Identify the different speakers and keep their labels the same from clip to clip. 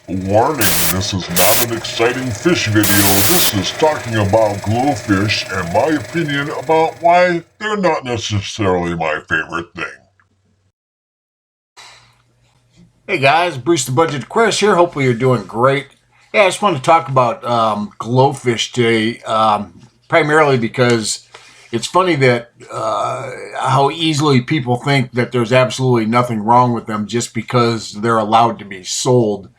Speaker 1: Warning, this is not an exciting fish video. This is talking about glowfish and my opinion about why they're not necessarily my favorite thing.
Speaker 2: Hey guys, Bruce the Budget Chris here. Hopefully you're doing great. Yeah, I just want to talk about glowfish today, primarily because it's funny that how easily people think that there's absolutely nothing wrong with them just because they're allowed to be sold.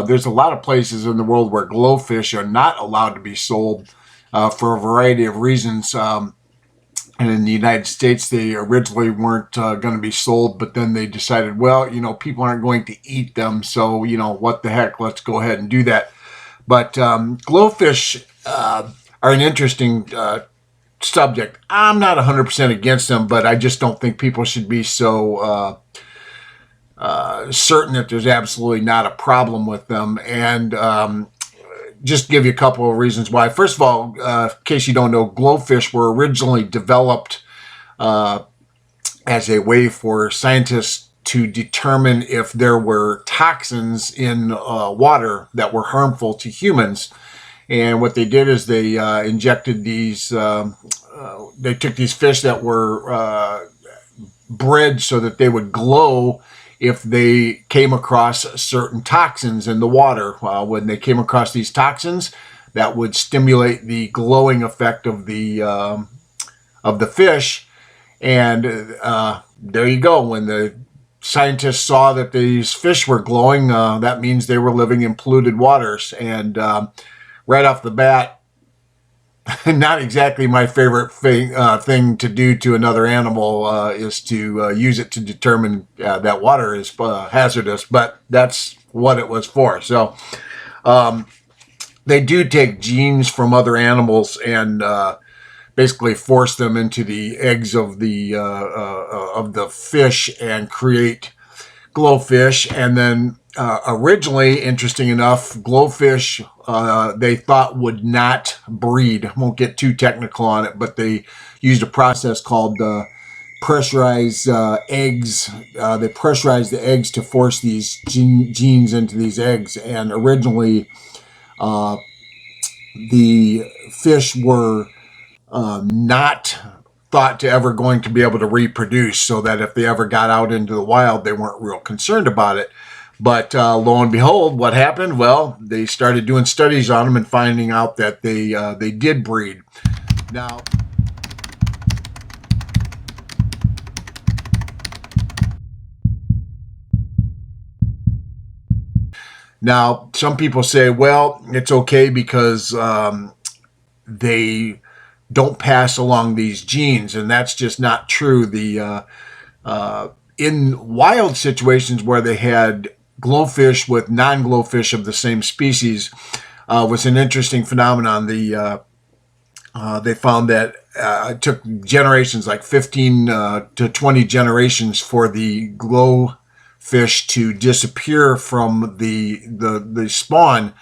Speaker 2: There's a lot of places in the world where glowfish are not allowed to be sold for a variety of reasons. And in the United States, they originally weren't going to be sold, but then they decided, well, people aren't going to eat them, so, what the heck, let's go ahead and do that. But glowfish are an interesting subject. I'm not 100% against them, but I just don't think people should be so certain that there's absolutely not a problem with them. And just give you a couple of reasons why. First of all, in case you don't know, glowfish were originally developed as a way for scientists to determine if there were toxins in water that were harmful to humans. And what they did is they injected these, they took these fish that were bred so that they would glow if they came across certain toxins in the water. When they came across these toxins, that would stimulate the glowing effect of the fish. And there you go. When the scientists saw that these fish were glowing, that means they were living in polluted waters. And right off the bat, not exactly my favorite thing to do to another animal is to use it to determine that water is hazardous, but that's what it was for. So they do take genes from other animals and basically force them into the eggs of the fish and create glowfish. And then originally, interesting enough, glowfish they thought would not breed. I won't get too technical on it, but they used a process called pressurized eggs. They pressurized the eggs to force these genes into these eggs. And originally, the fish were not thought to ever going to be able to reproduce, so that if they ever got out into the wild, they weren't real concerned about it. But lo and behold, what happened? Well, they started doing studies on them and finding out that they did breed. Now, some people say, well, it's okay because they don't pass along these genes, and that's just not true. In wild situations where they had glowfish with non-glowfish of the same species, was an interesting phenomenon. They found that it took generations, like 15 to 20 generations, for the glowfish to disappear from the spawn.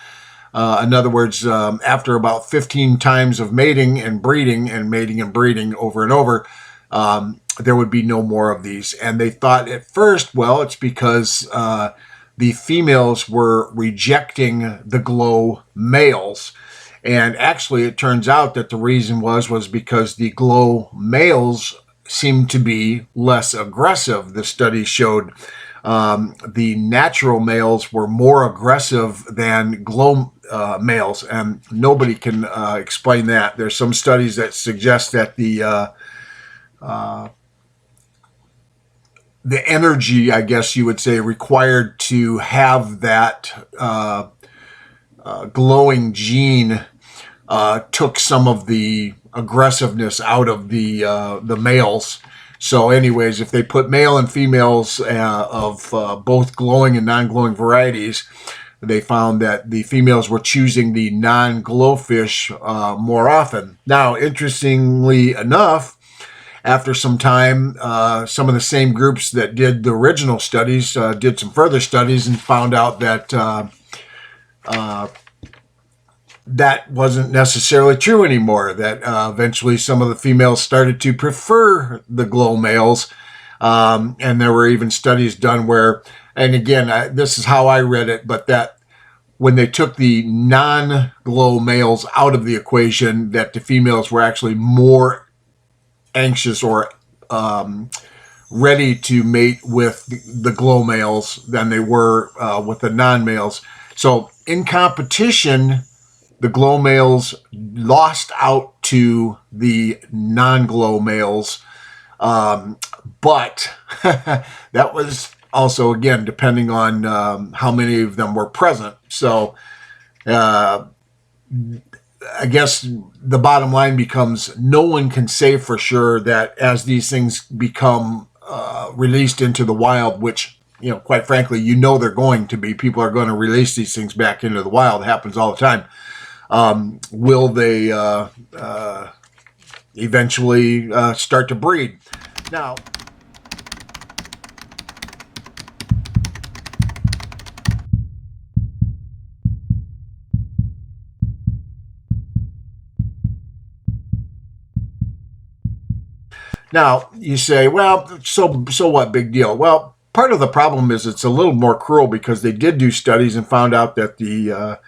Speaker 2: In other words, after about 15 times of mating and breeding and mating and breeding over and over, there would be no more of these. And they thought at first, well, it's because the females were rejecting the glow males. And actually, it turns out that the reason was because the glow males seemed to be less aggressive. The study showed the natural males were more aggressive than glow males, and nobody can explain that. There's some studies that suggest that the energy, I guess you would say, required to have that glowing gene took some of the aggressiveness out of the males. So anyways, if they put male and females of both glowing and non-glowing varieties, they found that the females were choosing the non-glowfish more often. Now, interestingly enough, after some time, some of the same groups that did the original studies did some further studies and found out that that wasn't necessarily true anymore, that eventually some of the females started to prefer the glow males. And there were even studies done where and again, this is how I read it, but that when they took the non-glow males out of the equation, that the females were actually more anxious or ready to mate with the glow males than they were with the non-males. So in competition, the glow males lost out to the non-glow males, but that was also, again, depending on how many of them were present. So I guess the bottom line becomes no one can say for sure that as these things become released into the wild, which, quite frankly, they're going to be, people are going to release these things back into the wild. It happens all the time. Will they eventually start to breed? Now you say, well, so what? Big deal. Well, part of the problem is it's a little more cruel because they did do studies and found out that the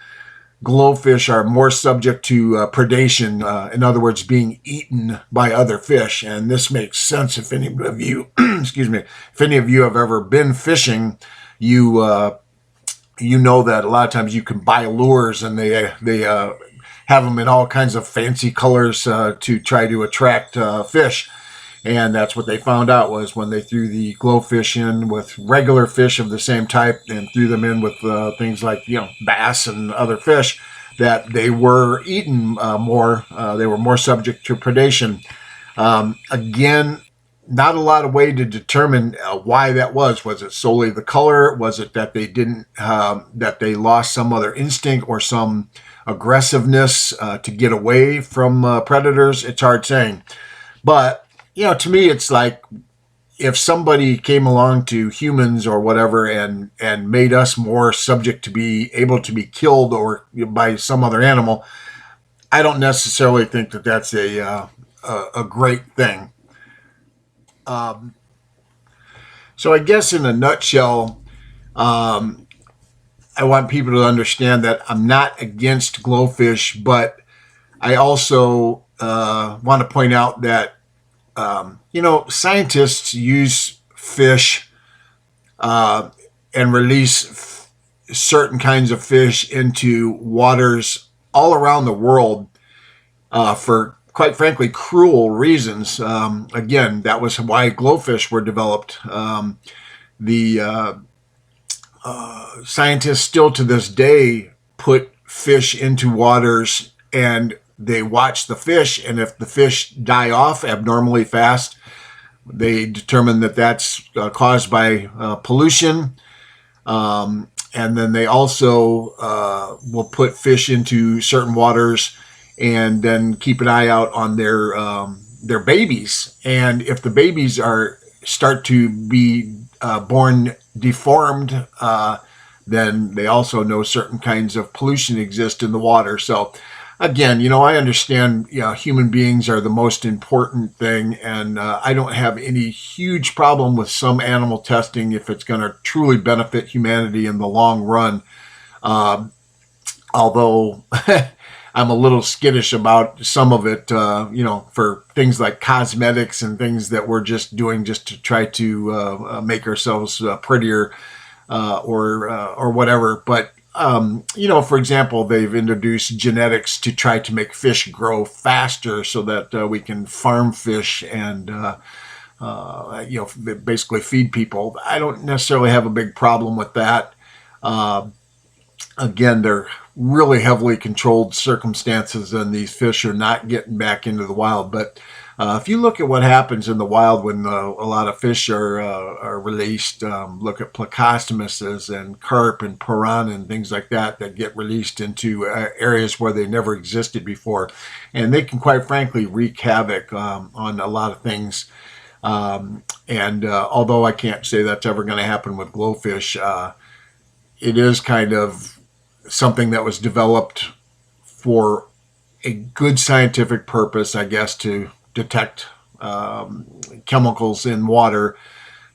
Speaker 2: glowfish are more subject to predation, in other words, being eaten by other fish. And this makes sense if any of you, excuse me, if any of you have ever been fishing, you know that a lot of times you can buy lures and they have them in all kinds of fancy colors to try to attract fish. And that's what they found out was when they threw the glowfish in with regular fish of the same type and threw them in with things like, bass and other fish, that they were eaten more. They were more subject to predation. Again, not a lot of way to determine why that was. Was it solely the color? Was it that they didn't, that they lost some other instinct or some aggressiveness to get away from predators? It's hard saying. But to me, it's like if somebody came along to humans or whatever and made us more subject to be able to be killed or by some other animal, I don't necessarily think that that's a great thing. So I guess in a nutshell, I want people to understand that I'm not against glowfish, but I also want to point out that scientists use fish and release certain kinds of fish into waters all around the world for, quite frankly, cruel reasons. Again, that was why glowfish were developed. The scientists still to this day put fish into waters and they watch the fish, and if the fish die off abnormally fast, they determine that that's caused by pollution. And then they also will put fish into certain waters and then keep an eye out on their babies. And if the babies start to be born deformed, then they also know certain kinds of pollution exist in the water. So again, I understand, human beings are the most important thing, and I don't have any huge problem with some animal testing if it's going to truly benefit humanity in the long run. Although I'm a little skittish about some of it, for things like cosmetics and things that we're just doing just to try to make ourselves prettier or whatever. But for example, they've introduced genetics to try to make fish grow faster so that we can farm fish and, basically feed people. I don't necessarily have a big problem with that. Again, they're really heavily controlled circumstances and these fish are not getting back into the wild. But if you look at what happens in the wild when a lot of fish are released, look at plecostomuses and carp and piranha and things like that get released into areas where they never existed before. And they can, quite frankly, wreak havoc on a lot of things. And although I can't say that's ever going to happen with glowfish, it is kind of something that was developed for a good scientific purpose, I guess, to detect chemicals in water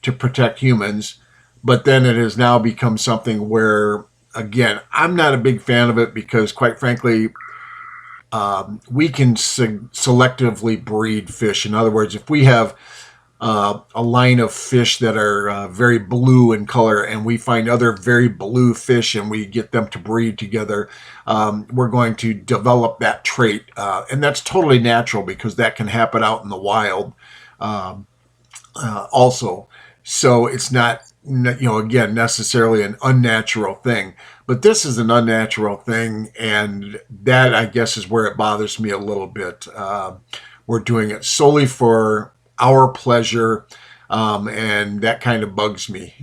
Speaker 2: to protect humans. But then it has now become something where, again, I'm not a big fan of it because, quite frankly, we can selectively breed fish. In other words, if we have a line of fish that are very blue in color, and we find other very blue fish and we get them to breed together, we're going to develop that trait. And that's totally natural because that can happen out in the wild also. So it's not, again, necessarily an unnatural thing. But this is an unnatural thing, and that, I guess, is where it bothers me a little bit. We're doing it solely for our pleasure, and that kind of bugs me.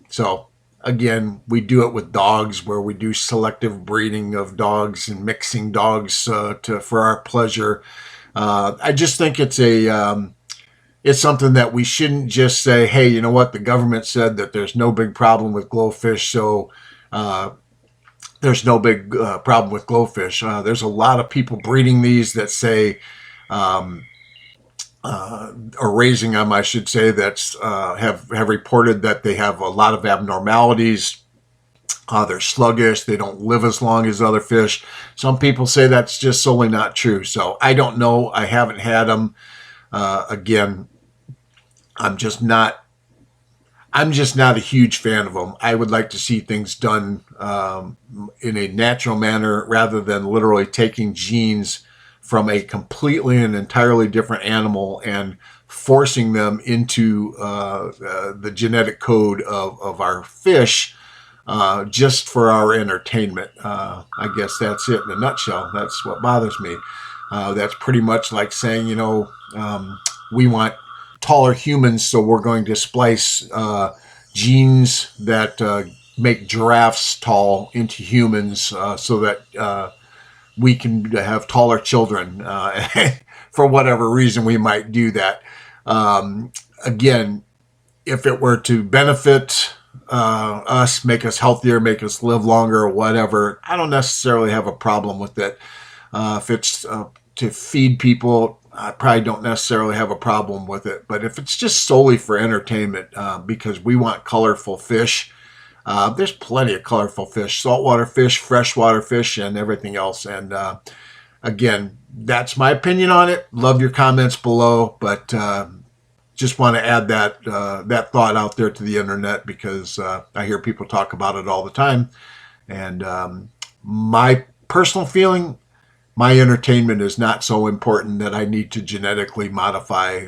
Speaker 2: So again, we do it with dogs, where we do selective breeding of dogs and mixing dogs for our pleasure. I just think it's something that we shouldn't just say, hey, you know what, the government said that there's no big problem with glowfish, so there's no big problem with glowfish. There's a lot of people breeding these that say, or raising them, I should say, that's have reported that they have a lot of abnormalities. They're sluggish. They don't live as long as other fish. Some people say that's just solely not true. So I don't know. I haven't had them. Again, I'm just not a huge fan of them. I would like to see things done in a natural manner rather than literally taking genes from a completely and entirely different animal and forcing them into the genetic code of our fish just for our entertainment. I guess that's it in a nutshell. That's what bothers me. That's pretty much like saying, we want taller humans, so we're going to splice genes that make giraffes tall into humans so that we can have taller children. For whatever reason, we might do that. Again, if it were to benefit us, make us healthier, make us live longer, or whatever, I don't necessarily have a problem with it. If it's to feed people, I probably don't necessarily have a problem with it. But if it's just solely for entertainment, because we want colorful fish, there's plenty of colorful fish, saltwater fish, freshwater fish, and everything else. And again, that's my opinion on it. Love your comments below, but just want to add that thought out there to the internet because I hear people talk about it all the time. And my personal feeling, my entertainment is not so important that I need to genetically modify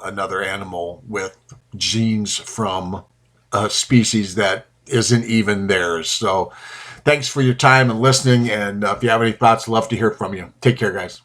Speaker 2: another animal with genes from a species that isn't even theirs. So thanks for your time and listening. And if you have any thoughts, love to hear from you. Take care, guys.